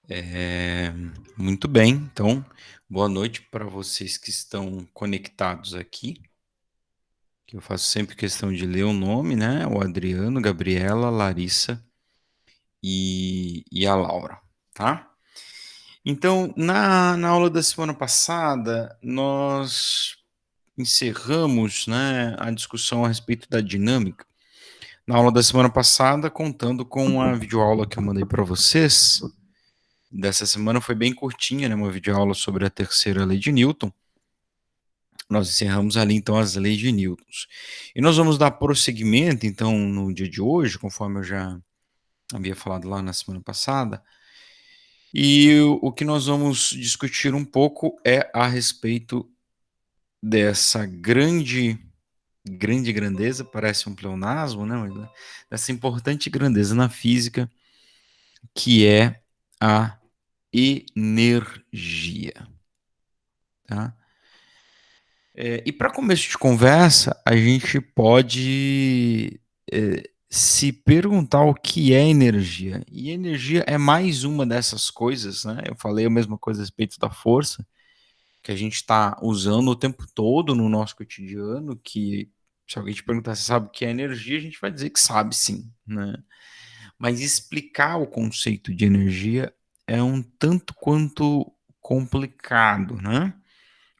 É, Muito bem, então, boa noite para vocês que estão conectados aqui, que eu faço sempre questão de ler o nome, né? O Adriano, Gabriela, Larissa e a Laura, tá? Então, na aula da semana passada, nós encerramos, né, a discussão a respeito da dinâmica. Na aula da semana passada, contando com a videoaula que eu mandei para vocês, dessa semana foi bem curtinha, né? Uma videoaula sobre a terceira lei de Newton. Nós encerramos ali então as leis de Newton. E nós vamos dar prosseguimento então no dia de hoje, conforme eu já havia falado lá na semana passada. E o que nós vamos discutir um pouco é a respeito dessa grande grandeza, parece um pleonasmo, né? Mas, dessa importante grandeza na física, que é a energia, tá? E para começo de conversa, a gente pode se perguntar o que é energia. E energia é mais uma dessas coisas, né? Eu falei a mesma coisa a respeito da força, que a gente está usando o tempo todo no nosso cotidiano, que se alguém te perguntar se sabe o que é energia, a gente vai dizer que sabe sim, né? Mas explicar o conceito de energia é um tanto quanto complicado, né?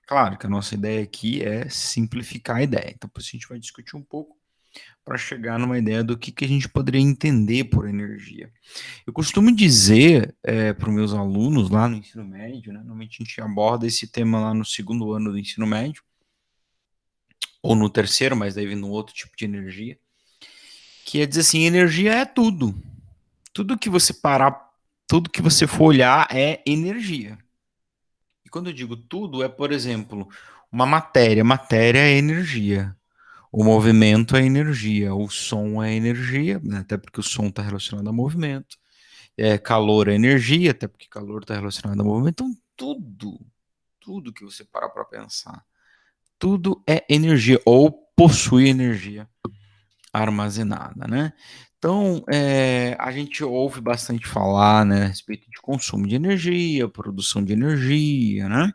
Claro que a nossa ideia aqui é simplificar a ideia. Então, por isso a gente vai discutir um pouco para chegar numa ideia do que a gente poderia entender por energia. Eu costumo dizer para os meus alunos lá no ensino médio, né, normalmente a gente aborda esse tema lá no segundo ano do ensino médio, ou no terceiro, mas daí vem no outro tipo de energia, que é dizer assim, energia é tudo. Tudo que você parar, tudo que você for olhar é energia. E quando eu digo tudo, é, por exemplo, uma matéria. Matéria é energia. O movimento é energia, o som é energia, né, até porque o som está relacionado a movimento. Calor é energia, até porque calor está relacionado a movimento. Então, tudo que você parar para pensar, tudo é energia ou possui energia armazenada, né? Então, a gente ouve bastante falar, né, a respeito de consumo de energia, produção de energia, né?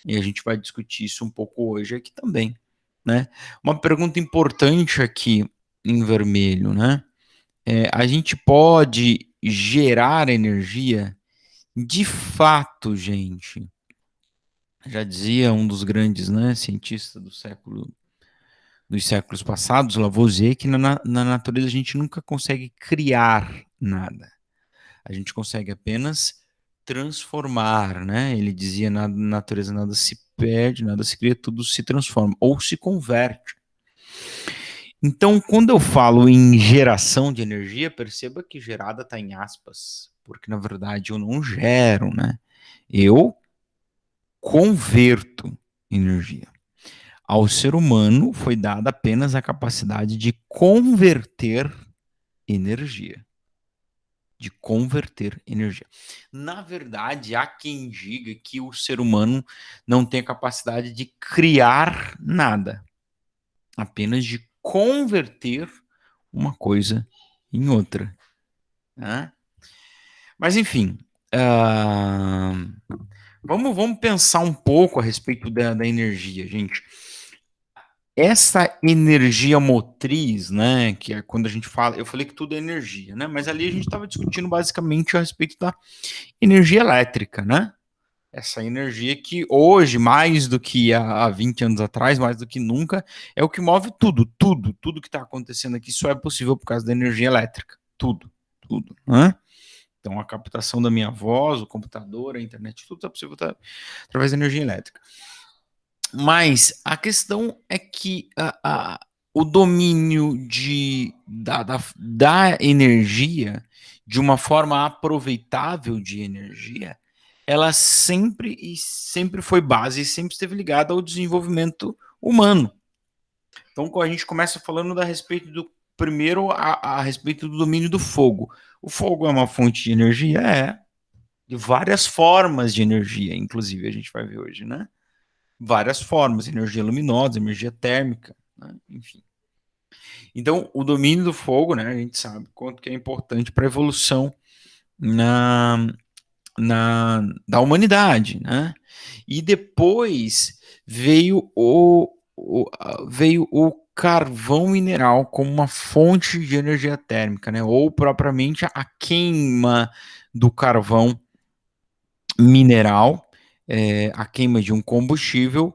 E a gente vai discutir isso um pouco hoje aqui também, né? Uma pergunta importante aqui em vermelho, né? A gente pode gerar energia? De fato, gente, já dizia um dos grandes, né, cientistas dos séculos passados, Lavoisier, que na natureza a gente nunca consegue criar nada. A gente consegue apenas transformar, né? Ele dizia na natureza nada se perde, nada se cria, tudo se transforma ou se converte. Então, quando eu falo em geração de energia, perceba que gerada está em aspas, porque na verdade eu não gero, né? Eu converto energia. Ao ser humano foi dada apenas a capacidade de converter energia. De converter energia. Na verdade, há quem diga que o ser humano não tem a capacidade de criar nada, apenas de converter uma coisa em outra, né? Mas enfim, vamos pensar um pouco a respeito da energia, gente. Essa energia motriz, né, que é quando a gente fala, eu falei que tudo é energia, né, mas ali a gente estava discutindo basicamente a respeito da energia elétrica, né, essa energia que hoje, mais do que há 20 anos atrás, mais do que nunca, é o que move tudo que está acontecendo aqui só é possível por causa da energia elétrica, tudo, né? Então a captação da minha voz, o computador, a internet, tudo é possível através da energia elétrica. Mas a questão é que o domínio da energia, de uma forma aproveitável de energia, ela sempre foi base e sempre esteve ligada ao desenvolvimento humano. Então, quando a gente começa falando a respeito do primeiro a respeito do domínio do fogo. O fogo é uma fonte de energia? É. De várias formas de energia, inclusive, a gente vai ver hoje, né? Várias formas, energia luminosa, energia térmica, né? Enfim. Então, o domínio do fogo, né, a gente sabe quanto que é importante para a evolução na, da humanidade, né? E depois veio o carvão mineral como uma fonte de energia térmica, né? Ou propriamente a queima do carvão mineral, a queima de um combustível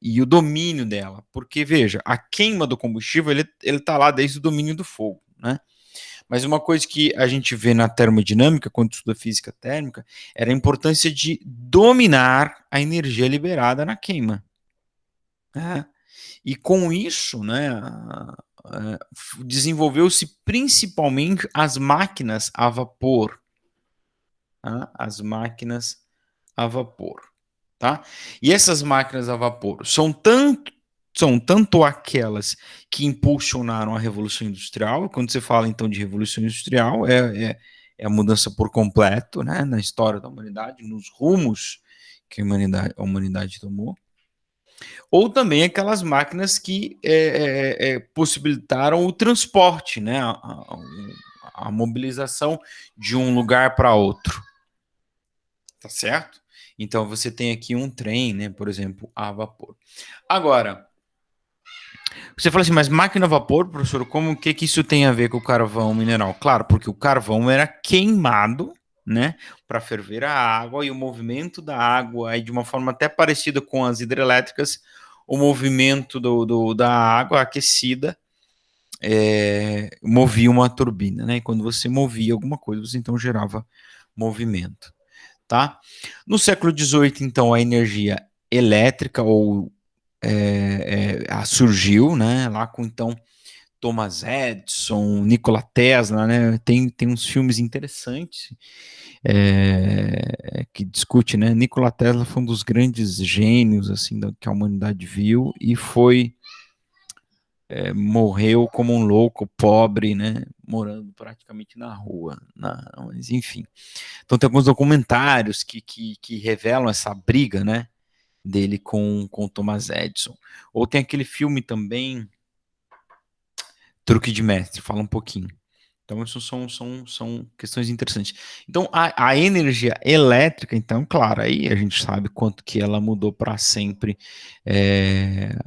e o domínio dela. Porque, veja, a queima do combustível ele está lá desde o domínio do fogo, né? Mas uma coisa que a gente vê na termodinâmica, quando estuda física térmica, era a importância de dominar a energia liberada na queima. Né? E com isso, né, desenvolveu-se principalmente as máquinas a vapor. Tá? As máquinas a vapor. Tá? E essas máquinas a vapor são tanto aquelas que impulsionaram a Revolução Industrial. Quando você fala então de Revolução Industrial, é a mudança por completo, né, na história da humanidade, nos rumos que a humanidade tomou. Ou também aquelas máquinas que possibilitaram o transporte, né, a mobilização de um lugar para outro. Tá certo? Então você tem aqui um trem, né, por exemplo, a vapor. Agora, você fala assim, mas máquina a vapor, professor, como que isso tem a ver com o carvão mineral? Claro, porque o carvão era queimado, né, para ferver a água e o movimento da água, aí de uma forma até parecida com as hidrelétricas, o movimento da água aquecida movia uma turbina, né? E quando você movia alguma coisa, você então gerava movimento. Tá? No século XVIII, então, a energia elétrica surgiu, né? Lá com então Thomas Edison, Nikola Tesla, né? Tem uns filmes interessantes que discute, né? Nikola Tesla foi um dos grandes gênios assim que a humanidade viu e morreu como um louco, pobre, né? Morando praticamente na rua, mas enfim. Então tem alguns documentários que revelam essa briga, né, dele com Thomas Edison. Ou tem aquele filme também, Truque de Mestre, fala um pouquinho. Então isso são questões interessantes. Então a energia elétrica, então, claro, aí a gente sabe quanto que ela mudou para sempre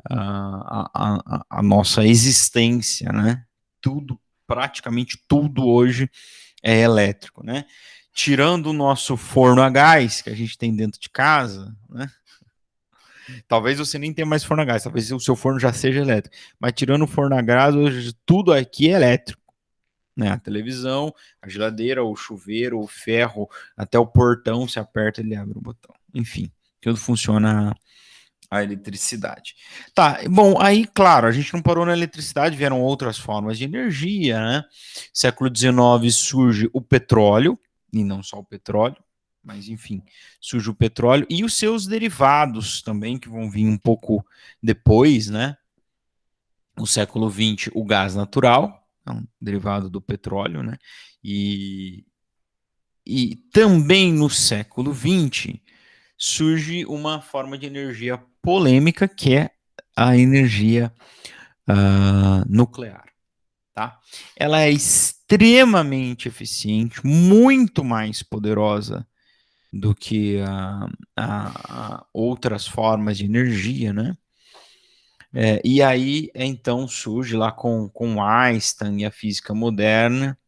a nossa existência, né? Tudo, praticamente tudo hoje é elétrico, né? Tirando o nosso forno a gás que a gente tem dentro de casa, né? Talvez você nem tenha mais forno a gás, talvez o seu forno já seja elétrico. Mas tirando o forno a gás, hoje tudo aqui é elétrico, né? A televisão, a geladeira, o chuveiro, o ferro, até o portão, se aperta, ele abre o botão. Enfim, tudo funciona a eletricidade. Tá, bom, aí, claro, a gente não parou na eletricidade, vieram outras formas de energia, né? Século XIX surge o petróleo, e não só o petróleo, mas enfim, surge o petróleo e os seus derivados também, que vão vir um pouco depois, né? No século XX, o gás natural, é um derivado do petróleo, né? E também no século XX surge uma forma de energia polêmica que é a energia nuclear. Tá? Ela é extremamente eficiente, muito mais poderosa do que outras formas de energia, né? E aí, então, surge lá com Einstein e a física moderna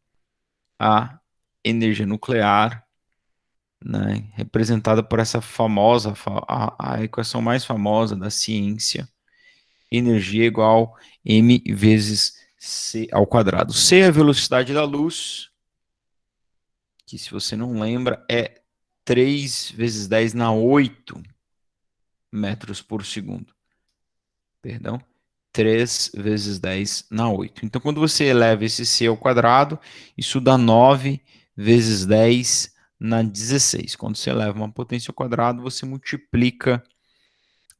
a energia nuclear, né, representada por essa famosa, a equação mais famosa da ciência, energia igual m vezes c ao quadrado. C é a velocidade da luz, que se você não lembra é 3 vezes 10 na 8 metros por segundo. Perdão. 3 vezes 10 na 8. Então, quando você eleva esse c ao quadrado, isso dá 9 vezes 10 na 16. Quando você eleva uma potência ao quadrado, você multiplica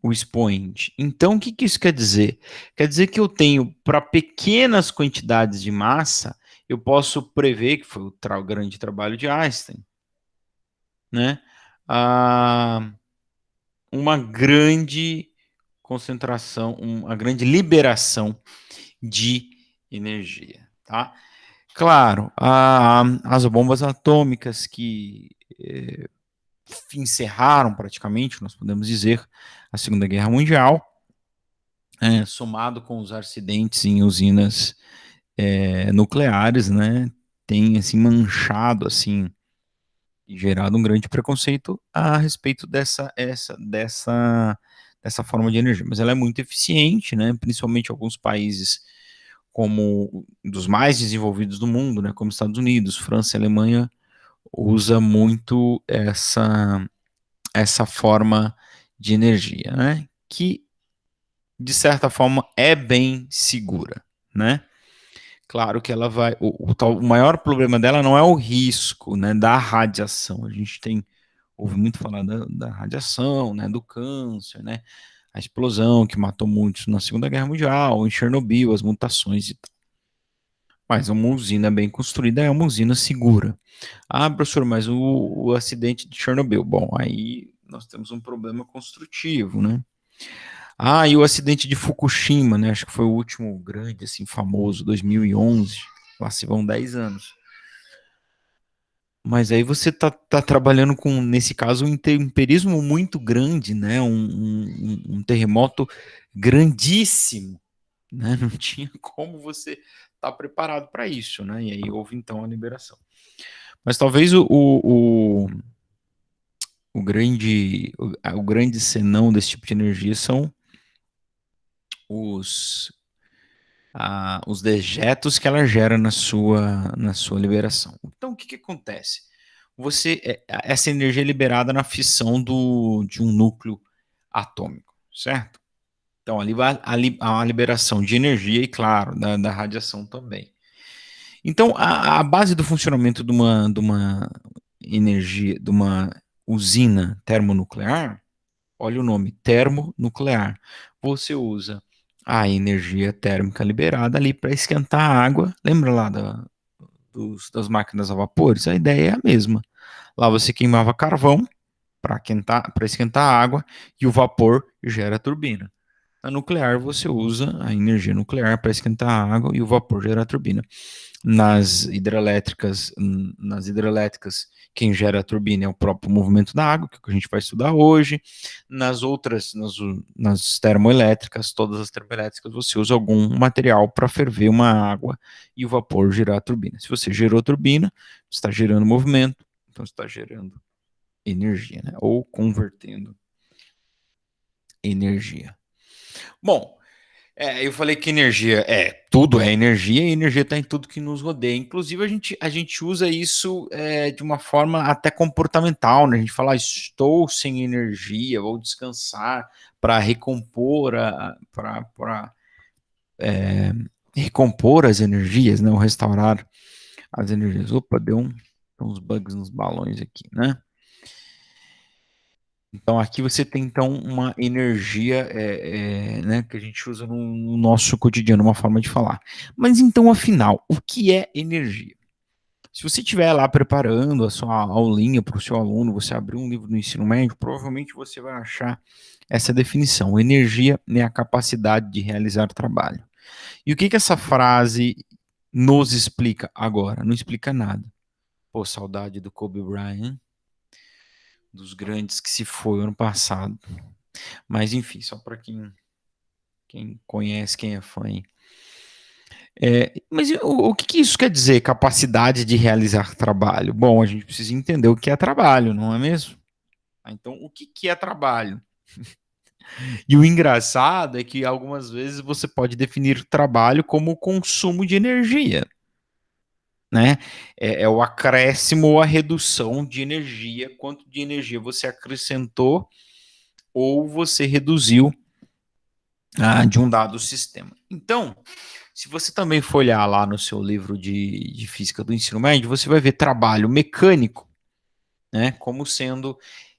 o expoente. Então, o que isso quer dizer? Quer dizer que eu tenho, para pequenas quantidades de massa, eu posso prever, que foi o grande trabalho de Einstein, né? Ah, uma grande concentração, uma grande liberação de energia, tá? Claro, as bombas atômicas que encerraram praticamente, nós podemos dizer, a Segunda Guerra Mundial, somado com os acidentes em usinas nucleares, né, tem assim manchado assim e gerado um grande preconceito a respeito dessa forma de energia. Mas ela é muito eficiente, né, principalmente em alguns países como dos mais desenvolvidos do mundo, né, como Estados Unidos, França e Alemanha, usa muito essa forma de energia, né, que de certa forma é bem segura, né? Claro que ela vai. O maior problema dela não é o risco, né, da radiação. A gente ouve muito falar da radiação, né, do câncer, né, a explosão que matou muitos na Segunda Guerra Mundial, em Chernobyl, as mutações e tal. Mas uma usina bem construída é uma usina segura. Ah, professor, mas o acidente de Chernobyl. Bom, aí nós temos um problema construtivo, né? Ah, e o acidente de Fukushima, né? Acho que foi o último grande, assim, famoso, 2011. Lá se vão 10 anos. Mas aí você tá trabalhando com, nesse caso, um intemperismo muito grande, né? Um terremoto grandíssimo, né? Não tinha como você estar preparado para isso, né? E aí houve então a liberação. Mas talvez o grande senão desse tipo de energia são os, os dejetos que ela gera na sua liberação. Então, o que acontece? Essa energia é liberada na fissão de um núcleo atômico, certo? Então, ali vai a liberação de energia e, claro, da radiação também. Então, a base do funcionamento de uma energia, de uma usina termonuclear, olha o nome, termonuclear. Você usa a energia térmica liberada ali para esquentar a água. Lembra lá das máquinas a vapores? A ideia é a mesma. Lá você queimava carvão para esquentar a água e o vapor gera a turbina. Na nuclear, você usa a energia nuclear para esquentar a água e o vapor gera a turbina. Nas hidrelétricas, quem gera a turbina é o próprio movimento da água, que é o que a gente vai estudar hoje. Nas outras, nas termoelétricas, todas as termoelétricas, você usa algum material para ferver uma água e o vapor gerar a turbina. Se você gerou a turbina, você está gerando movimento, então você está gerando energia, né? Ou convertendo energia. Bom, eu falei que energia tudo é energia e energia está em tudo que nos rodeia. Inclusive, a gente usa isso de uma forma até comportamental, né? A gente fala, estou sem energia, vou descansar para recompor recompor as energias, né? Ou restaurar as energias. Opa, deu uns bugs nos balões aqui, né? Então aqui você tem então uma energia, né, que a gente usa no nosso cotidiano, uma forma de falar. Mas então, afinal, o que é energia? Se você estiver lá preparando a sua aulinha para o seu aluno, você abrir um livro do ensino médio, provavelmente você vai achar essa definição. Energia é a capacidade de realizar trabalho. E o que essa frase nos explica agora? Não explica nada. Pô, saudade do Kobe Bryant, dos grandes que se foi ano passado. Mas enfim, só para quem conhece, quem é fã. Mas o que isso quer dizer, capacidade de realizar trabalho? Bom, a gente precisa entender o que é trabalho, não é mesmo? Então, o que é trabalho? E o engraçado é que algumas vezes você pode definir trabalho como consumo de energia, né? É o acréscimo ou a redução de energia, quanto de energia você acrescentou ou você reduziu de um dado sistema. Então, se você também for olhar lá no seu livro de física do ensino médio, você vai ver trabalho mecânico, né, como sendo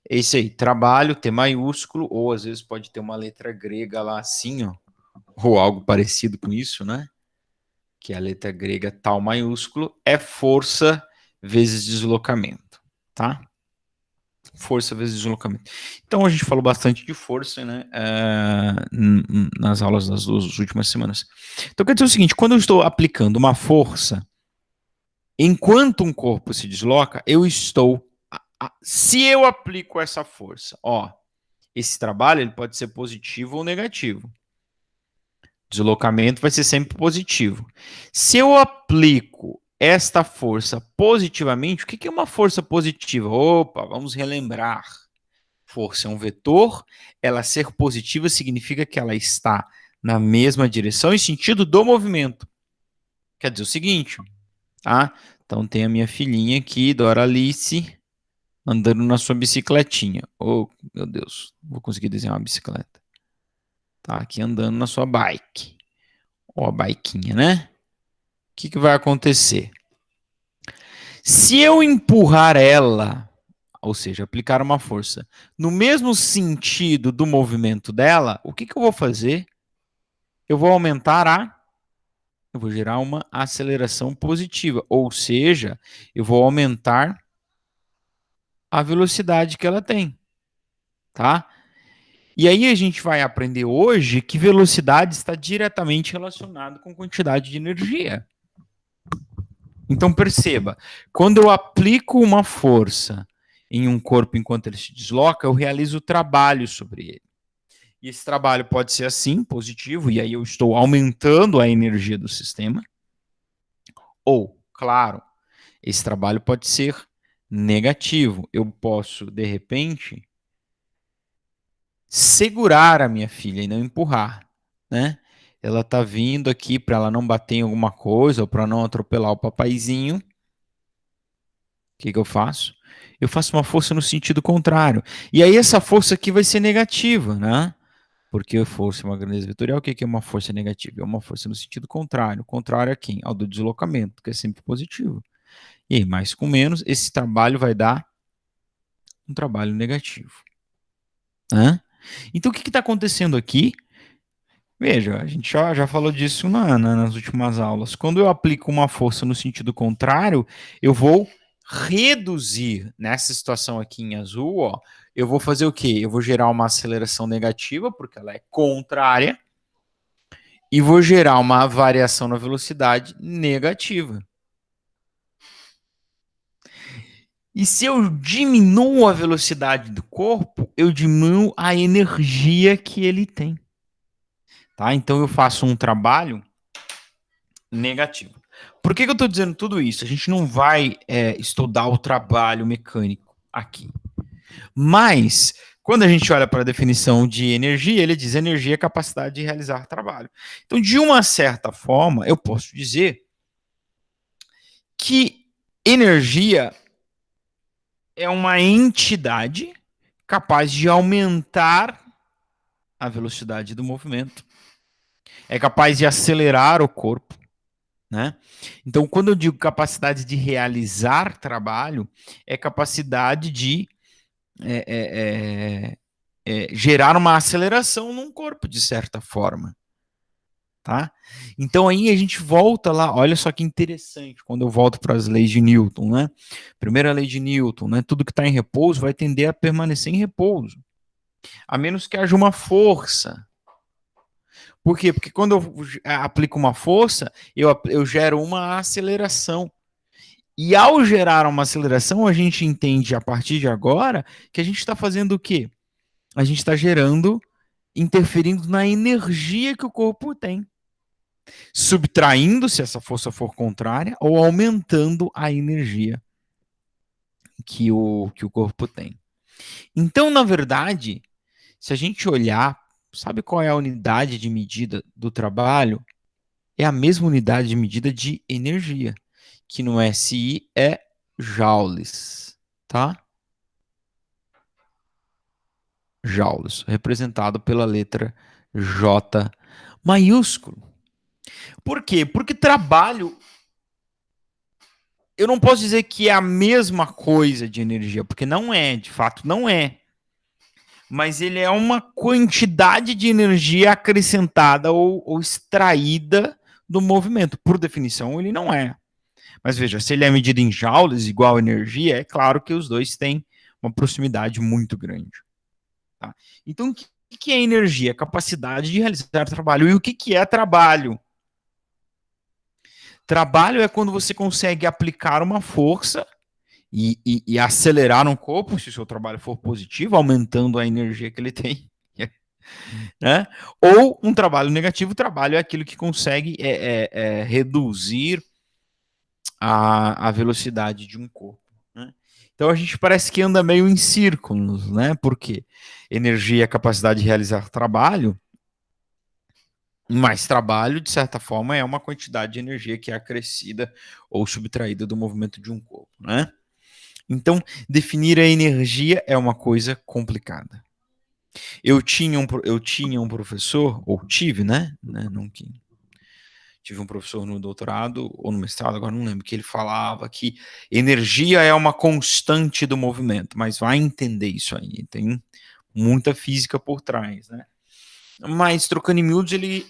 esse aí, trabalho, T maiúsculo, ou às vezes pode ter uma letra grega lá assim, ó, ou algo parecido com isso, né, que é a letra grega tal maiúsculo, é força vezes deslocamento, tá? Força vezes deslocamento. Então a gente falou bastante de força, né, nas aulas das 2 últimas semanas. Então quer dizer o seguinte, quando eu estou aplicando uma força, Enquanto um corpo se desloca, eu estou... Se eu aplico essa força, ó, esse trabalho ele pode ser positivo ou negativo. Deslocamento vai ser sempre positivo. Se eu aplico esta força positivamente, o que é uma força positiva? Opa, vamos relembrar. Força é um vetor, ela ser positiva significa que ela está na mesma direção e sentido do movimento. Quer dizer o seguinte, tá? Então tem a minha filhinha aqui, Doralice, andando na sua bicicletinha. Oh, meu Deus, vou conseguir desenhar uma bicicleta. Tá aqui andando na sua bike. Ó, a biquinha, né? O que vai acontecer? Se eu empurrar ela, ou seja, aplicar uma força no mesmo sentido do movimento dela, o que eu vou fazer? Eu vou aumentar eu vou gerar uma aceleração positiva, ou seja, eu vou aumentar a velocidade que ela tem, tá? E aí a gente vai aprender hoje que velocidade está diretamente relacionada com quantidade de energia. Então perceba, quando eu aplico uma força em um corpo enquanto ele se desloca, eu realizo trabalho sobre ele. E esse trabalho pode ser assim, positivo, e aí eu estou aumentando a energia do sistema. Ou, claro, esse trabalho pode ser negativo. Eu posso, de repente, segurar a minha filha e não empurrar, né? Ela tá vindo aqui para ela não bater em alguma coisa ou para não atropelar o papaizinho. O que eu faço? Eu faço uma força no sentido contrário. E aí essa força aqui vai ser negativa, né? Porque força é uma grandeza vetorial. O que é uma força negativa? É uma força no sentido contrário. Contrário a quem? Ao do deslocamento, que é sempre positivo. E aí, mais com menos, esse trabalho vai dar um trabalho negativo. Né? Então, o que está acontecendo aqui? Veja, a gente já falou disso nas últimas aulas. Quando eu aplico uma força no sentido contrário, eu vou reduzir, nessa situação aqui em azul, ó, eu vou fazer o quê? Eu vou gerar uma aceleração negativa, porque ela é contrária, e vou gerar uma variação na velocidade negativa. E se eu diminuo a velocidade do corpo, eu diminuo a energia que ele tem. Tá? Então eu faço um trabalho negativo. Por que eu estou dizendo tudo isso? A gente não vai estudar o trabalho mecânico aqui. Mas, quando a gente olha para a definição de energia, ele diz energia é capacidade de realizar trabalho. Então, de uma certa forma, eu posso dizer que energia é uma entidade capaz de aumentar a velocidade do movimento, é capaz de acelerar o corpo, né? Então, quando eu digo capacidade de realizar trabalho, é capacidade de gerar uma aceleração num corpo, de certa forma. Tá? Então aí a gente volta lá, olha só que interessante, quando eu volto para as leis de Newton, né? Primeira lei de Newton, né? Tudo que está em repouso vai tender a permanecer em repouso, a menos que haja uma força. Por quê? Porque quando eu aplico uma força, eu gero uma aceleração. E ao gerar uma aceleração, a gente entende a partir de agora que a gente está fazendo o quê? A gente está gerando, interferindo na energia que o corpo tem, subtraindo se essa força for contrária ou aumentando a energia que o corpo tem. Então, na verdade, se a gente olhar, sabe qual é a unidade de medida do trabalho? É a mesma unidade de medida de energia, que no SI é joules, tá? Joules, representado pela letra J maiúsculo. Por quê? Porque trabalho, eu não posso dizer que é a mesma coisa de energia, porque não é, de fato não é. Mas ele é uma quantidade de energia acrescentada ou extraída do movimento. Por definição, ele não é. Mas veja, se ele é medido em joules, igual energia, é claro que os dois têm uma proximidade muito grande. Tá? Então, o que é energia? Capacidade de realizar trabalho. E o que é trabalho? Trabalho é quando você consegue aplicar uma força e acelerar um corpo, se o seu trabalho for positivo, aumentando a energia que ele tem. Né? Ou um trabalho negativo, o trabalho é aquilo que consegue reduzir a velocidade de um corpo. Né? Então a gente parece que anda meio em círculos, né? Porque energia é a capacidade de realizar trabalho, mas trabalho, de certa forma, é uma quantidade de energia que é acrescida ou subtraída do movimento de um corpo, né? Então, definir a energia é uma coisa complicada. Eu tinha um professor, ou tive, né? Não, tive um professor no doutorado ou no mestrado, agora não lembro, que ele falava que energia é uma constante do movimento, mas vai entender isso aí, tem muita física por trás, né? Mas trocando em miúdos, ele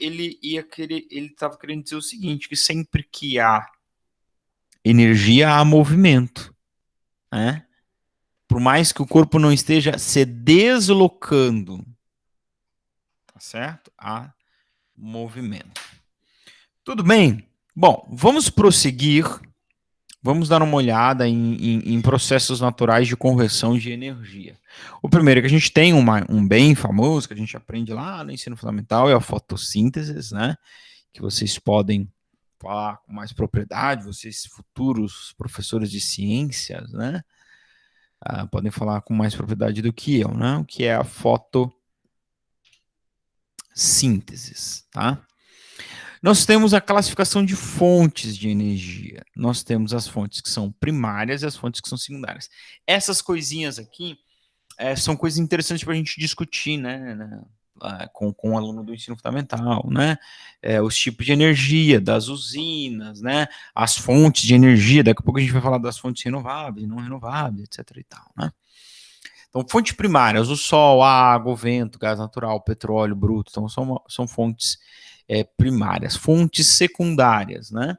estava querendo dizer o seguinte, que sempre que há energia, há movimento, né? Por mais que o corpo não esteja se deslocando, tá certo? Há movimento. Tudo bem? Bom, vamos prosseguir. Vamos dar uma olhada em processos naturais de conversão de energia. O primeiro que a gente tem, um bem famoso, que a gente aprende lá no ensino fundamental, é a fotossíntese, né? Que vocês podem falar com mais propriedade, vocês futuros professores de ciências, né? Podem falar com mais propriedade do que eu, né? O que é a fotossíntese, tá? Nós temos a classificação de fontes de energia. Nós temos as fontes que são primárias e as fontes que são secundárias. Essas coisinhas aqui são coisas interessantes para a gente discutir, né, com o aluno do ensino fundamental, né? Os tipos de energia das usinas, né? As fontes de energia. Daqui a pouco a gente vai falar das fontes renováveis, não renováveis, etc. e tal, né? Então, fontes primárias, o sol, a água, o vento, gás natural, petróleo bruto, então são fontes primárias. Fontes secundárias, né?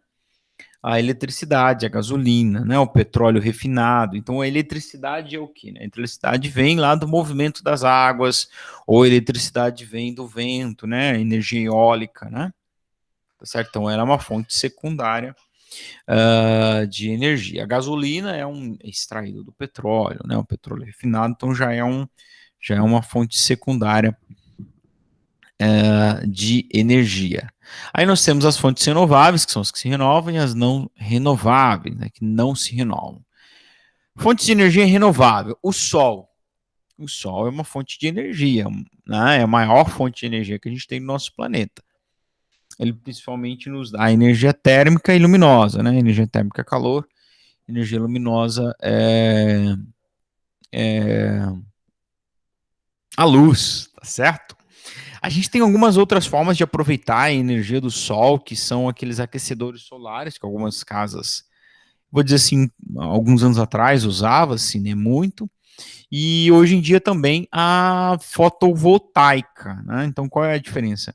A eletricidade, a gasolina, né? O petróleo refinado. Então, a eletricidade é o quê? Né? A eletricidade vem lá do movimento das águas, ou a eletricidade vem do vento, né? Energia eólica, né? Tá certo? Então, ela é uma fonte secundária de energia. A gasolina é extraído do petróleo, né? O petróleo refinado, então já é uma fonte secundária de energia. Aí nós temos as fontes renováveis, que são as que se renovam, e as não renováveis, né, que não se renovam. Fontes de energia renovável, o Sol. O Sol é uma fonte de energia, né, é a maior fonte de energia que a gente tem no nosso planeta. Ele principalmente nos dá energia térmica e luminosa, né? Energia térmica é calor, energia luminosa é a luz, tá certo? A gente tem algumas outras formas de aproveitar a energia do sol, que são aqueles aquecedores solares, que algumas casas, vou dizer assim, alguns anos atrás usava-se, né, muito, e hoje em dia também a fotovoltaica, né? Então qual é a diferença?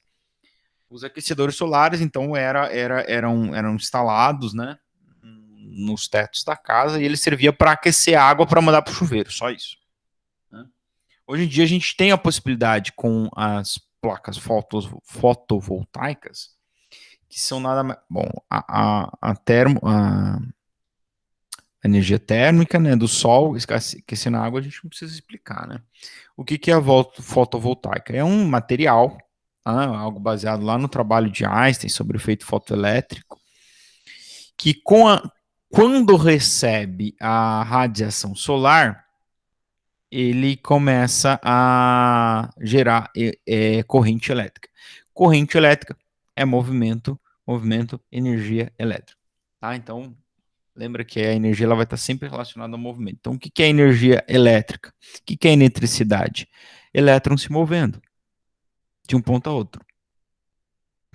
Os aquecedores solares, então, eram instalados, né, nos tetos da casa, e ele servia para aquecer a água para mandar para o chuveiro, só isso. Né? Hoje em dia a gente tem a possibilidade com as placas fotovoltaicas, que são nada mais. Bom, a energia térmica, né, do sol aquecendo a água, a gente não precisa explicar, né? O que é a fotovoltaica? É um material, algo baseado lá no trabalho de Einstein sobre o efeito fotoelétrico, que quando recebe a radiação solar, ele começa a gerar corrente elétrica. Corrente elétrica é movimento, energia elétrica. Tá? Então, lembra que a energia ela vai estar sempre relacionada ao movimento. Então, o que é energia elétrica? O que é eletricidade? Elétrons se movendo de um ponto a outro.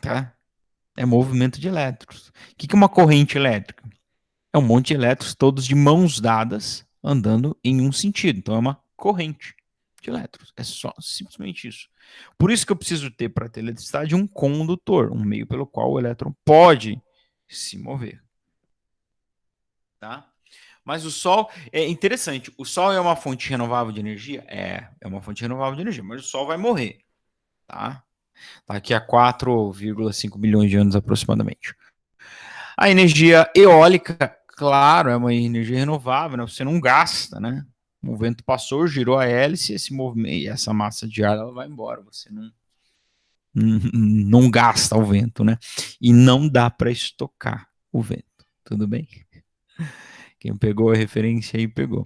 Tá? É movimento de elétrons. O que é uma corrente elétrica? É um monte de elétrons todos de mãos dadas andando em um sentido. Então, é uma corrente de elétrons. É só simplesmente isso. Por isso que eu preciso ter para ter eletricidade um condutor, um meio pelo qual o elétron pode se mover. Tá? Mas o Sol é interessante. O Sol é uma fonte renovável de energia? É uma fonte renovável de energia, mas o Sol vai morrer. Tá? Daqui a 4,5 bilhões de anos aproximadamente. A energia eólica, claro, é uma energia renovável, né? Você não gasta, né? O vento passou, girou a hélice, esse movimento, essa massa de ar ela vai embora. Você não gasta o vento, né? E não dá para estocar o vento. Tudo bem? Quem pegou a referência aí pegou,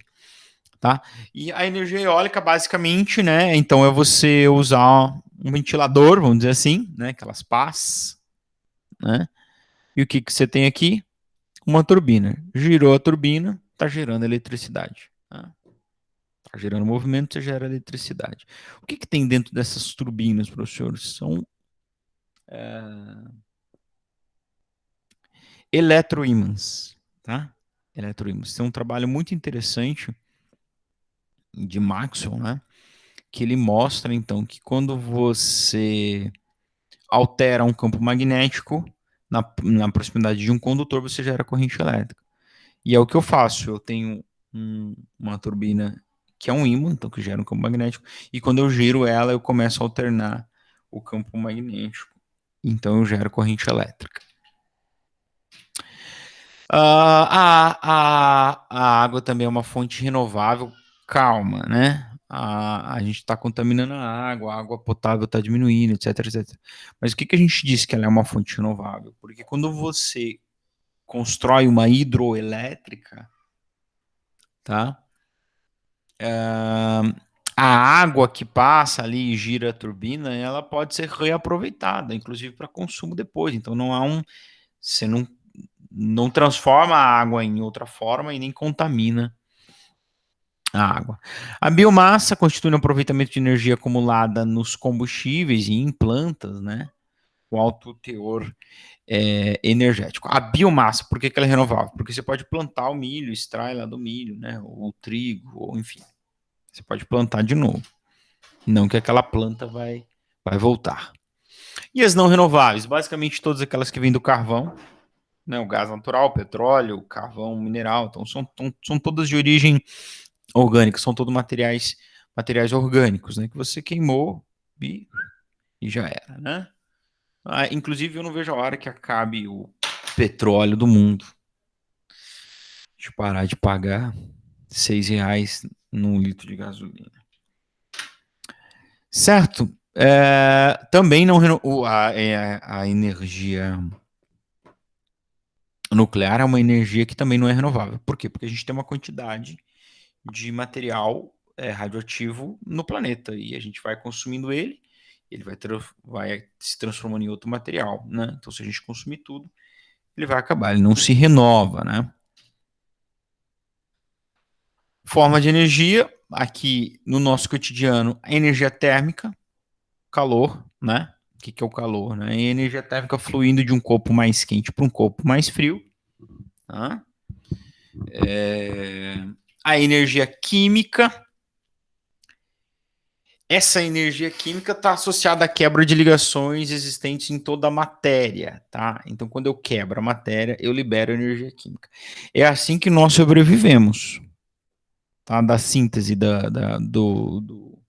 tá? E a energia eólica, basicamente, né? Então é você usar um ventilador, vamos dizer assim, né? Aquelas pás, né? E o que que você tem aqui? Uma turbina. Girou a turbina, está gerando eletricidade. Tá? Tá gerando movimento, você gera eletricidade. O que que tem dentro dessas turbinas, professores? São eletroímãs, tá? Eletroímãs. Tem um trabalho muito interessante de Maxwell, né? Que ele mostra, então, que quando você altera um campo magnético na proximidade de um condutor, você gera corrente elétrica. E é o que eu faço. Eu tenho uma turbina que é um ímã, então que gera um campo magnético, e quando eu giro ela, eu começo a alternar o campo magnético. Então eu gero corrente elétrica. A água também é uma fonte renovável. Calma, né? A gente está contaminando a água potável está diminuindo, etc, etc. Mas o que, que a gente diz que ela é uma fonte renovável? Porque quando você constrói uma hidroelétrica, tá? A água que passa ali e gira a turbina, ela pode ser reaproveitada, inclusive para consumo depois. Então não há você não transforma a água em outra forma e nem contamina a água. A biomassa constitui um aproveitamento de energia acumulada nos combustíveis e em plantas, né? Com alto teor energético. A biomassa, por que ela é renovável? Porque você pode plantar o milho, extrai lá do milho, né? Ou o trigo, ou enfim. Você pode plantar de novo. Não que aquela planta vai voltar. E as não renováveis? Basicamente todas aquelas que vêm do carvão, né? O gás natural, o petróleo, o carvão mineral. Então são todas de origem orgânica, são todos materiais orgânicos, né? Que você queimou e já era, né? Inclusive eu não vejo a hora que acabe o petróleo do mundo. De parar de pagar R$ 6 num litro de gasolina. Certo? Também não a energia nuclear é uma energia que também não é renovável. Por quê? Porque a gente tem uma quantidade de material radioativo no planeta e a gente vai consumindo ele vai se transformando em outro material, né? Então, se a gente consumir tudo, ele vai acabar, ele não se renova, né? Forma de energia, aqui no nosso cotidiano, a energia térmica, calor, né? O que é o calor? Né? A energia térmica fluindo de um corpo mais quente para um corpo mais frio. Tá? A energia química. Essa energia química está associada à quebra de ligações existentes em toda a matéria, tá? Então, quando eu quebro a matéria, eu libero energia química. É assim que nós sobrevivemos, tá? Da síntese do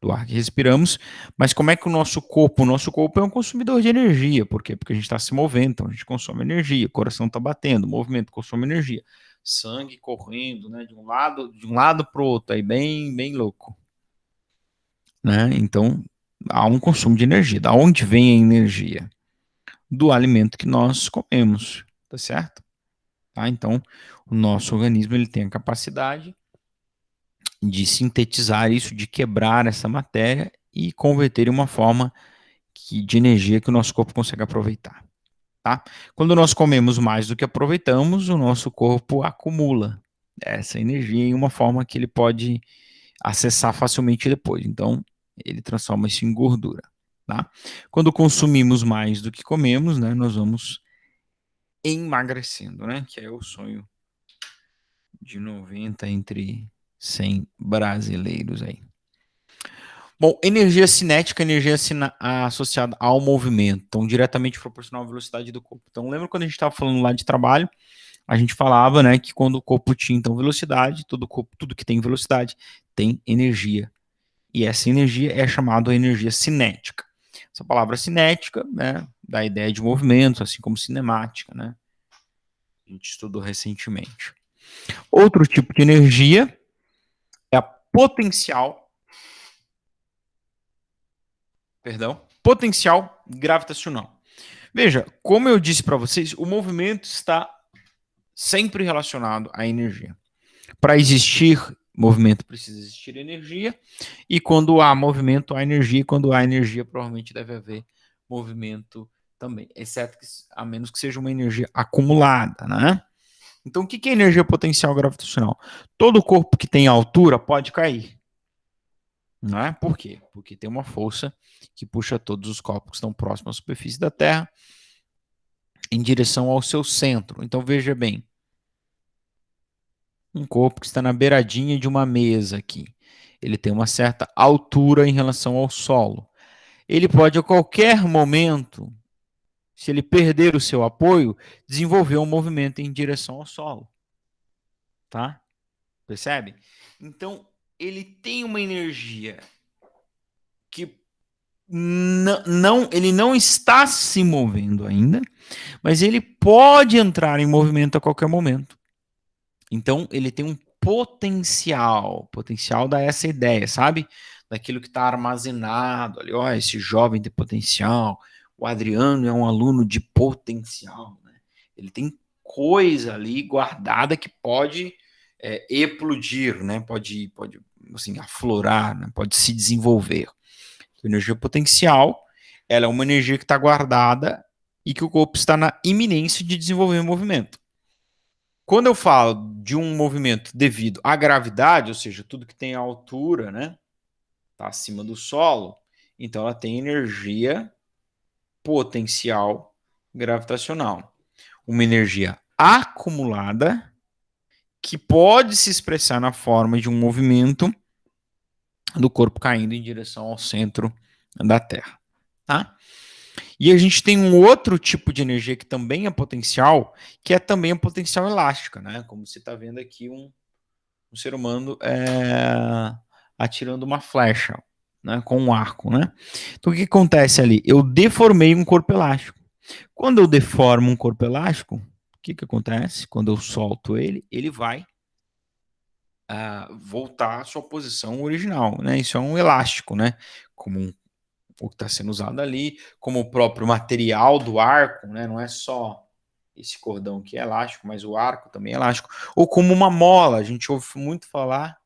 ar que respiramos, mas como é que o nosso corpo? O nosso corpo é um consumidor de energia, por quê? Porque a gente está se movendo, então a gente consome energia, o coração está batendo, o movimento consome energia, sangue correndo, né, de um lado para o outro, aí bem louco, né? Então há um consumo de energia. Da onde vem a energia? Do alimento que nós comemos, tá certo? Tá? Então o nosso organismo ele tem a capacidade de sintetizar isso, de quebrar essa matéria e converter em uma forma de energia que o nosso corpo consegue aproveitar. Tá? Quando nós comemos mais do que aproveitamos, o nosso corpo acumula essa energia em uma forma que ele pode acessar facilmente depois. Então, ele transforma isso em gordura. Tá? Quando consumimos mais do que comemos, né, nós vamos emagrecendo, né, que é o sonho de 90 entre 100 brasileiros aí. Bom, energia cinética, associada ao movimento, então diretamente proporcional à velocidade do corpo. Então, lembra quando a gente estava falando lá de trabalho, a gente falava, né, que quando o corpo tinha então velocidade, todo corpo, tudo que tem velocidade tem energia. E essa energia é chamada energia cinética. Essa palavra cinética, né, dá a ideia de movimento, assim como cinemática, né? A gente estudou recentemente. Outro tipo de energia é a potencial gravitacional. Veja, como eu disse para vocês, o movimento está sempre relacionado à energia. Para existir movimento, precisa existir energia, e quando há movimento, há energia, e quando há energia, provavelmente deve haver movimento também, exceto que, a menos que seja uma energia acumulada, né? Então, o que é energia potencial gravitacional? Todo corpo que tem altura pode cair. Não é? Por quê? Porque tem uma força que puxa todos os corpos que estão próximos à superfície da Terra em direção ao seu centro. Então, veja bem, um corpo que está na beiradinha de uma mesa aqui. Ele tem uma certa altura em relação ao solo. Ele pode, a qualquer momento, se ele perder o seu apoio, desenvolver um movimento em direção ao solo. Tá? Percebe? Então, ele tem uma energia que ele não está se movendo ainda, mas ele pode entrar em movimento a qualquer momento. Então, ele tem um potencial. Potencial dá essa ideia, sabe? Daquilo que está armazenado ali. Ó, esse jovem tem potencial. O Adriano é um aluno de potencial. Né? Ele tem coisa ali guardada que pode eclodir, né? Pode assim, aflorar, né? Pode se desenvolver. A energia potencial, ela é uma energia que está guardada e que o corpo está na iminência de desenvolver um movimento. Quando eu falo de um movimento devido à gravidade, ou seja, tudo que tem altura, né, está acima do solo, então ela tem energia potencial gravitacional. Uma energia acumulada que pode se expressar na forma de um movimento do corpo caindo em direção ao centro da Terra. Tá? E a gente tem um outro tipo de energia que também é potencial, que é também a potencial elástica, né? Como você está vendo aqui um ser humano atirando uma flecha, né? Com um arco, né? Então o que acontece ali? Eu deformei um corpo elástico. Quando eu deformo um corpo elástico, o que acontece? Quando eu solto ele, ele vai voltar à sua posição original, né? Isso é um elástico, né? Como o que está sendo usado ali, como o próprio material do arco, né? Não é só esse cordão que é elástico, mas o arco também é elástico, ou como uma mola. A gente ouve muito falar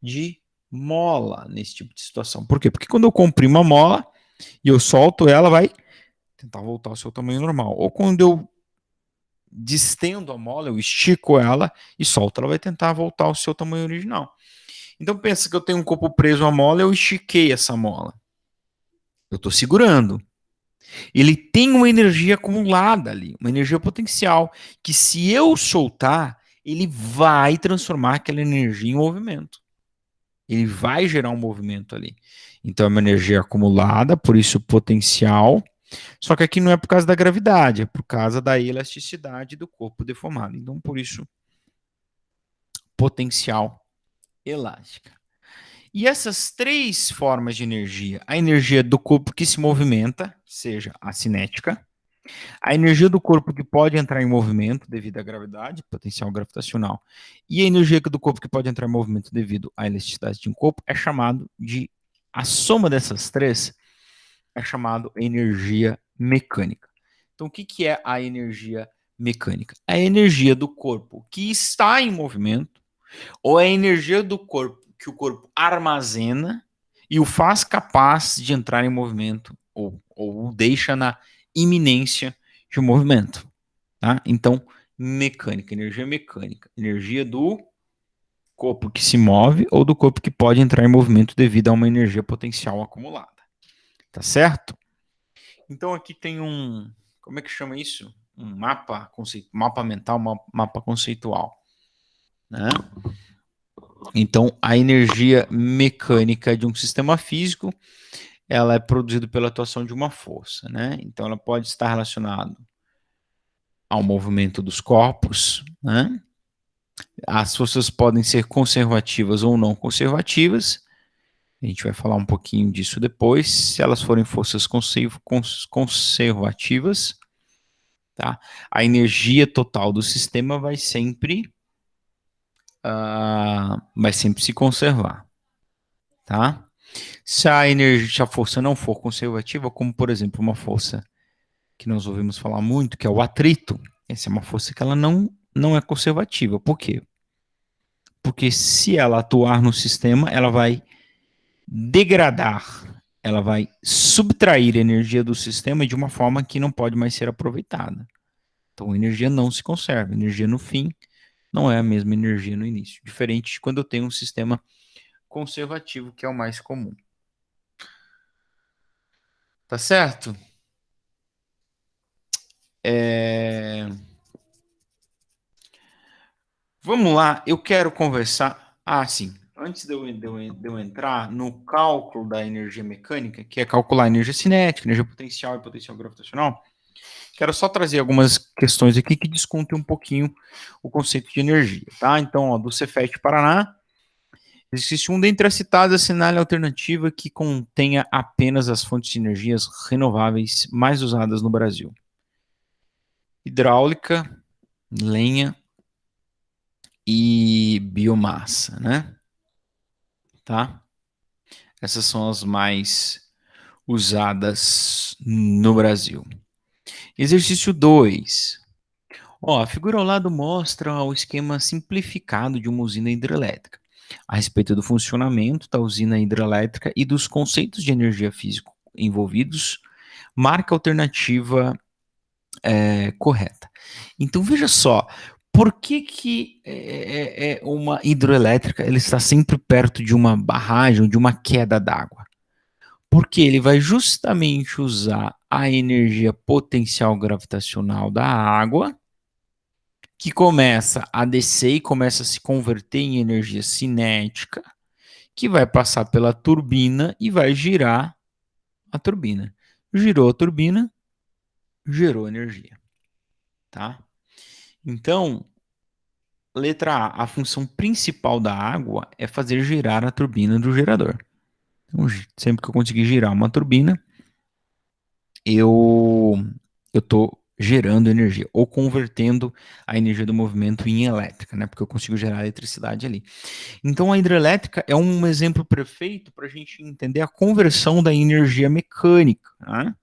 de mola nesse tipo de situação. Por quê? Porque quando eu comprimo uma mola e eu solto ela, vai tentar voltar ao seu tamanho normal. Ou quando eu distendo a mola, eu estico ela e solto, ela vai tentar voltar ao seu tamanho original. Então pensa que eu tenho um corpo preso à mola, eu estiquei essa mola. Eu estou segurando. Ele tem uma energia acumulada ali, uma energia potencial, que se eu soltar, ele vai transformar aquela energia em movimento. Ele vai gerar um movimento ali. Então é uma energia acumulada, por isso potencial. Só que aqui não é por causa da gravidade, é por causa da elasticidade do corpo deformado. Então, por isso, potencial elástica. E essas três formas de energia, a energia do corpo que se movimenta, seja a cinética, a energia do corpo que pode entrar em movimento devido à gravidade, potencial gravitacional, e a energia do corpo que pode entrar em movimento devido à elasticidade de um corpo é chamado de, a soma dessas três é chamado energia mecânica. Então, o que é a energia mecânica? É a energia do corpo que está em movimento, ou é a energia do corpo que o corpo armazena e o faz capaz de entrar em movimento, ou o deixa na iminência de movimento. Tá? Então, mecânica, energia do corpo que se move ou do corpo que pode entrar em movimento devido a uma energia potencial acumulada. Tá certo? Então aqui tem como é que chama isso? Um mapa mental, mapa conceitual. Né? Então, a energia mecânica de um sistema físico, ela é produzida pela atuação de uma força, né? Então, ela pode estar relacionada ao movimento dos corpos, né? As forças podem ser conservativas ou não conservativas. A gente vai falar um pouquinho disso depois. Se elas forem forças conservativas, tá? A energia total do sistema vai sempre se conservar, tá? Se a energia, se a força não for conservativa, como por exemplo uma força que nós ouvimos falar muito, que é o atrito, essa é uma força que ela não é conservativa. Por quê? Porque se ela atuar no sistema, ela vai degradar, ela vai subtrair energia do sistema de uma forma que não pode mais ser aproveitada. Então a energia não se conserva, a energia no fim não é a mesma energia no início, diferente de quando eu tenho um sistema conservativo, que é o mais comum. Tá certo? É... Vamos lá, eu quero conversar. Ah, sim. Antes de eu entrar no cálculo da energia mecânica, que é calcular a energia cinética, energia potencial e potencial gravitacional, quero só trazer algumas questões aqui que discutem um pouquinho o conceito de energia, tá? Então, ó, do Cefet Paraná, existe um dentre as citadas cenário alternativa que contenha apenas as fontes de energias renováveis mais usadas no Brasil: hidráulica, lenha e biomassa, né? Tá? Essas são as mais usadas no Brasil. Exercício 2. Ó, a figura ao lado mostra o esquema simplificado de uma usina hidrelétrica, a respeito do funcionamento da usina hidrelétrica e dos conceitos de energia física envolvidos, marca a alternativa correta. Então veja só, por que uma hidroelétrica ela está sempre perto de uma barragem, de uma queda d'água? Porque ele vai justamente usar a energia potencial gravitacional da água, que começa a descer e começa a se converter em energia cinética, que vai passar pela turbina e vai girar a turbina. Girou a turbina, gerou energia, tá? Então, letra A função principal da água é fazer girar a turbina do gerador. Então, sempre que eu conseguir girar uma turbina, eu estou gerando energia ou convertendo a energia do movimento em elétrica, né? Porque eu consigo gerar eletricidade ali. Então a hidrelétrica é um exemplo perfeito para a gente entender a conversão da energia mecânica, né?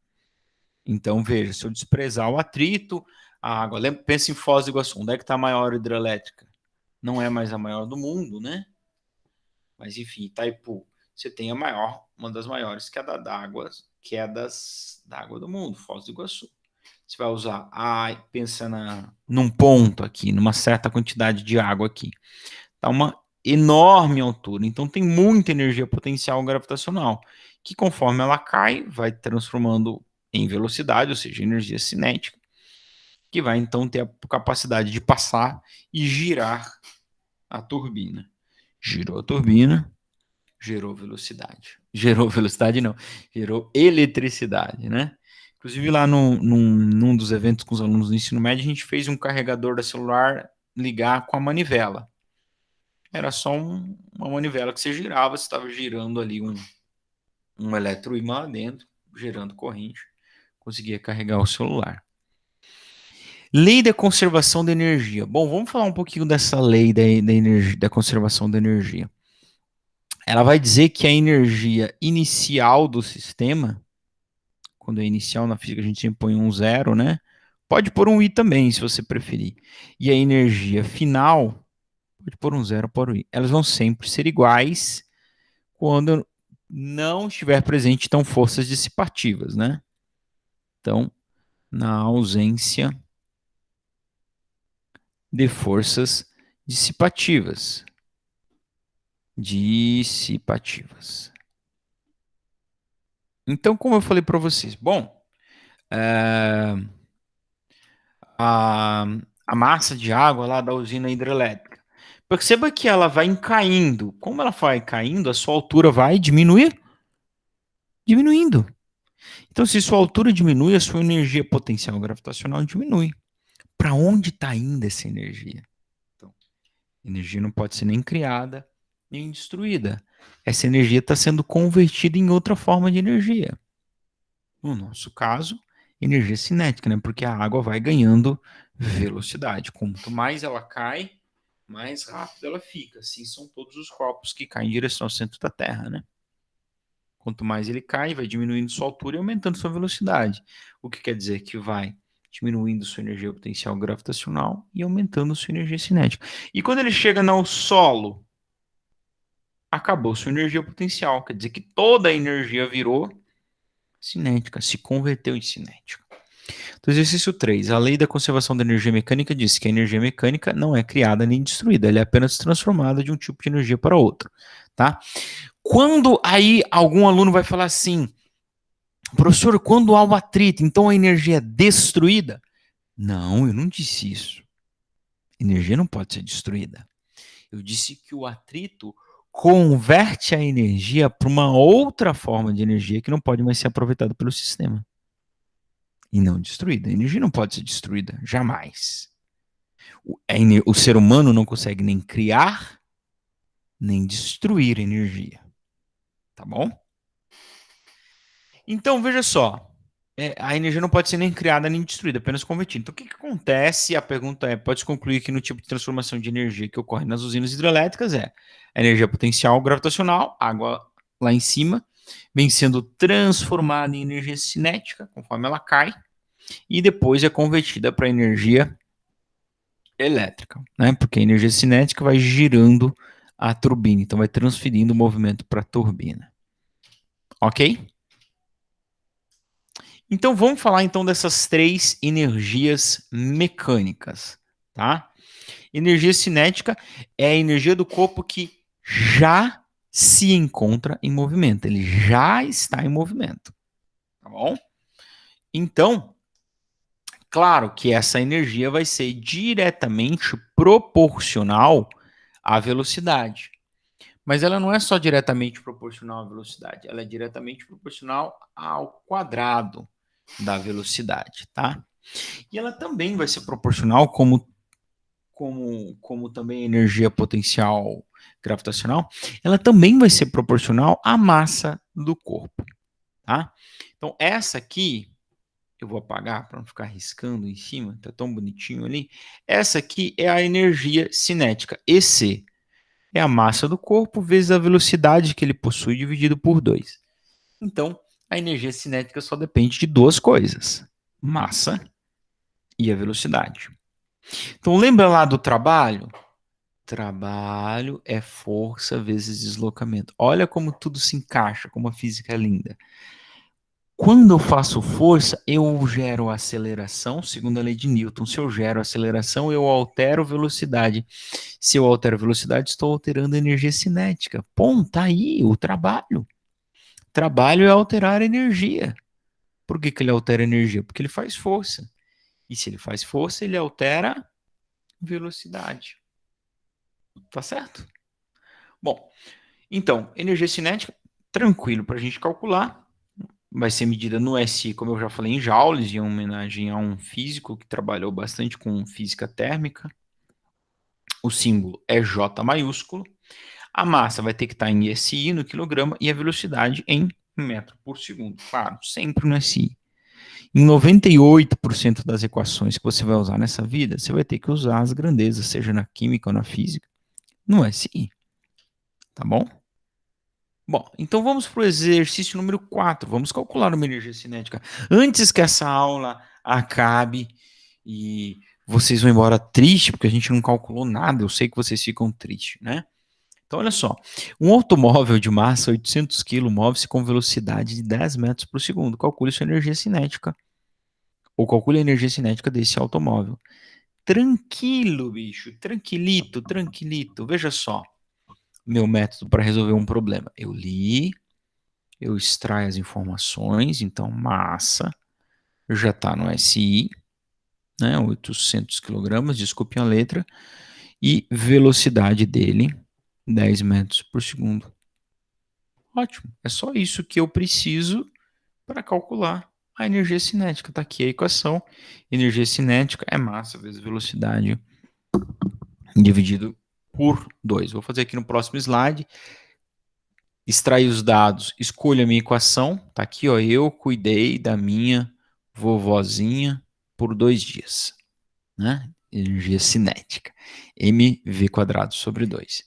Então veja, se eu desprezar o atrito, a água, pensa em Foz do Iguaçu, onde é que está a maior hidrelétrica? Não é mais a maior do mundo, né? Mas enfim, Itaipu, você tem a maior, uma das maiores quedas d'água do mundo, Foz do Iguaçu. Você vai usar, pensa num ponto aqui, numa certa quantidade de água aqui. Tá uma enorme altura, então tem muita energia potencial gravitacional, que conforme ela cai, vai transformando em velocidade, ou seja, energia cinética, que vai então ter a capacidade de passar e girar a turbina. Girou a turbina, gerou velocidade. Gerou velocidade não, gerou eletricidade, né? Inclusive lá num dos eventos com os alunos do ensino médio, a gente fez um carregador da celular ligar com a manivela. Era só uma manivela que você girava, você estava girando ali um eletroímã lá dentro, gerando corrente, conseguia carregar o celular. Lei da conservação da energia. Bom, vamos falar um pouquinho dessa lei da conservação da energia. Ela vai dizer que a energia inicial do sistema, quando é inicial na física a gente sempre põe um zero, né? Pode pôr um i também, se você preferir. E a energia final, pode pôr um zero, pôr um i. Elas vão sempre ser iguais quando não estiver presente então forças dissipativas, né? Então, na ausência de forças dissipativas. Dissipativas. Então, como eu falei para vocês, bom, é, a, a massa de água lá da usina hidrelétrica, perceba que ela vai caindo. Como ela vai caindo, a sua altura vai diminuir? Diminuindo. Então, se sua altura diminui, a sua energia potencial gravitacional diminui. Para onde está indo essa energia? Então, energia não pode ser nem criada, nem destruída. Essa energia está sendo convertida em outra forma de energia. No nosso caso, energia cinética, né? Porque a água vai ganhando velocidade. Quanto mais ela cai, mais rápido ela fica. Assim são todos os corpos que caem em direção ao centro da Terra, né? Quanto mais ele cai, vai diminuindo sua altura e aumentando sua velocidade. O que quer dizer que vai diminuindo sua energia potencial gravitacional e aumentando sua energia cinética. E quando ele chega no solo, acabou sua energia potencial. Quer dizer que toda a energia virou cinética, se converteu em cinética. Então, exercício 3. A lei da conservação da energia mecânica diz que a energia mecânica não é criada nem destruída, ela é apenas transformada de um tipo de energia para outro, tá? Quando aí algum aluno vai falar assim, professor, quando há o atrito, então a energia é destruída? Não, eu não disse isso. Energia não pode ser destruída. Eu disse que o atrito converte a energia para uma outra forma de energia que não pode mais ser aproveitada pelo sistema. E não destruída. A energia não pode ser destruída, jamais. O ser humano não consegue nem criar, nem destruir energia. Tá bom? Então, veja só. A energia não pode ser nem criada nem destruída, apenas convertida. Então, o que acontece? A pergunta é: pode-se concluir que no tipo de transformação de energia que ocorre nas usinas hidrelétricas é a energia potencial gravitacional, água lá em cima, vem sendo transformada em energia cinética, conforme ela cai, e depois é convertida para energia elétrica, né? Porque a energia cinética vai girando a turbina, então vai transferindo o movimento para a turbina. Ok? Então vamos falar então dessas três energias mecânicas, tá? Energia cinética é a energia do corpo que já se encontra em movimento, ele já está em movimento, tá bom? Então, claro que essa energia vai ser diretamente proporcional à velocidade. Mas ela não é só diretamente proporcional à velocidade, ela é diretamente proporcional ao quadrado da velocidade, tá? E ela também vai ser proporcional, como também a energia potencial gravitacional, ela também vai ser proporcional à massa do corpo, tá? Então, essa aqui, eu vou apagar para não ficar riscando em cima, tá tão bonitinho ali. Essa aqui é a energia cinética, EC. É a massa do corpo vezes a velocidade que ele possui dividido por 2. Então, a energia cinética só depende de duas coisas: massa e a velocidade. Então, lembra lá do trabalho? Trabalho é força vezes deslocamento. Olha como tudo se encaixa, como a física é linda. Quando eu faço força, eu gero aceleração, segundo a lei de Newton. Se eu gero aceleração, eu altero velocidade. Se eu altero velocidade, estou alterando a energia cinética. Pô, tá aí o trabalho. Trabalho é alterar energia. Por que ele altera energia? Porque ele faz força. E se ele faz força, ele altera velocidade. Tá certo? Bom, então, energia cinética, tranquilo para a gente calcular. Vai ser medida no SI, como eu já falei, em joules, em homenagem a um físico que trabalhou bastante com física térmica. O símbolo é J maiúsculo. A massa vai ter que estar em SI, no quilograma, e a velocidade em metro por segundo. Claro, sempre no SI. Em 98% das equações que você vai usar nessa vida, você vai ter que usar as grandezas, seja na química ou na física, no SI. Tá bom? Bom, então vamos para o exercício número 4. Vamos calcular uma energia cinética. Antes que essa aula acabe e vocês vão embora tristes, porque a gente não calculou nada, eu sei que vocês ficam tristes, né? Então, olha só. Um automóvel de massa 800 kg move-se com velocidade de 10 metros por segundo. Calcule sua energia cinética. Ou calcule a energia cinética desse automóvel. Tranquilo, bicho. Tranquilito, tranquilito. Veja só. Meu método para resolver um problema. Eu li, eu extraio as informações, então massa já está no SI, né, 800 kg, desculpem a letra, e velocidade dele, 10 metros por segundo. Ótimo, é só isso que eu preciso para calcular a energia cinética. Está aqui a equação, energia cinética é massa vezes velocidade dividido por 2. Vou fazer aqui no próximo slide. Extrair os dados, escolha a minha equação, tá aqui, ó, eu cuidei da minha vovozinha por 2 dias, né? Energia cinética. mv² sobre 2.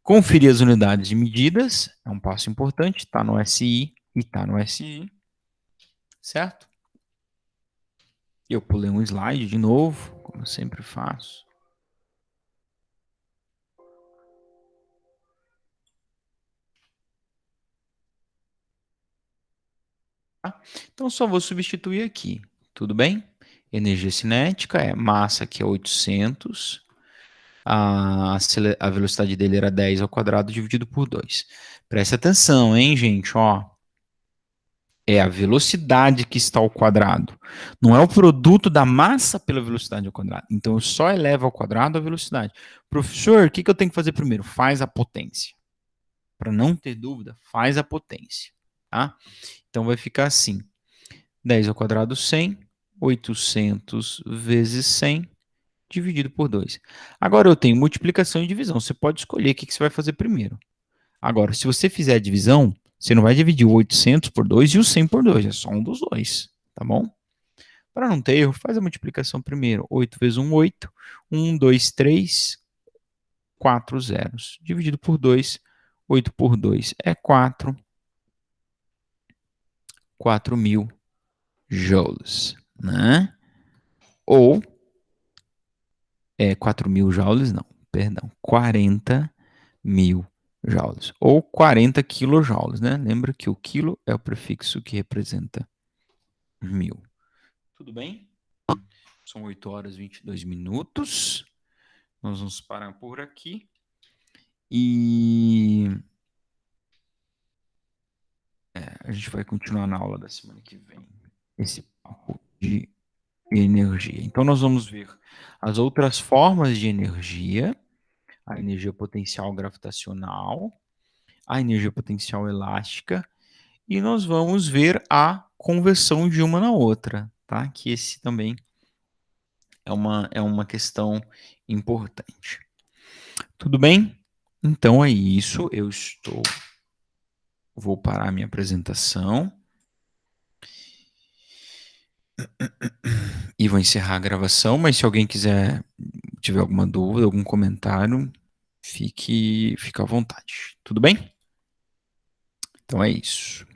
Conferir as unidades de medidas é um passo importante. Está no SI e está no SI, certo? Eu pulei um slide de novo, como eu sempre faço. Tá? Então, só vou substituir aqui. Tudo bem? Energia cinética é massa, que é 800. A velocidade dele era 10 ao quadrado dividido por 2. Presta atenção, hein, gente? Ó, é a velocidade que está ao quadrado. Não é o produto da massa pela velocidade ao quadrado. Então, eu só elevo ao quadrado a velocidade. Professor, o que eu tenho que fazer primeiro? Faz a potência. Para não ter dúvida, faz a potência. Tá? Então, vai ficar assim. 10 ao quadrado 100, 800 vezes 100, dividido por 2. Agora eu tenho multiplicação e divisão. Você pode escolher o que você vai fazer primeiro. Agora, se você fizer a divisão, você não vai dividir o 800 por 2 e o 100 por 2. É só um dos dois, tá bom? Para não ter erro, faz a multiplicação primeiro. 8 vezes 1, 8. 1, 2, 3, 4 zeros. Dividido por 2, 8 por 2 é 4. 4.000 joules, né? Ou 4.000 joules, não, perdão, 40.000 joules. Ou 40 quilojoules, né? Lembra que o quilo é o prefixo que representa 1000. Tudo bem? São 8 horas e 22 minutos. Nós vamos parar por aqui. E a gente vai continuar na aula da semana que vem. Esse papo de energia. Então, nós vamos ver as outras formas de energia. A energia potencial gravitacional, a energia potencial elástica, e nós vamos ver a conversão de uma na outra, tá? Que esse também é uma questão importante. Tudo bem? Então é isso. Vou parar a minha apresentação e vou encerrar a gravação, mas se alguém tiver alguma dúvida, algum comentário, fique à vontade. Tudo bem? Então é isso.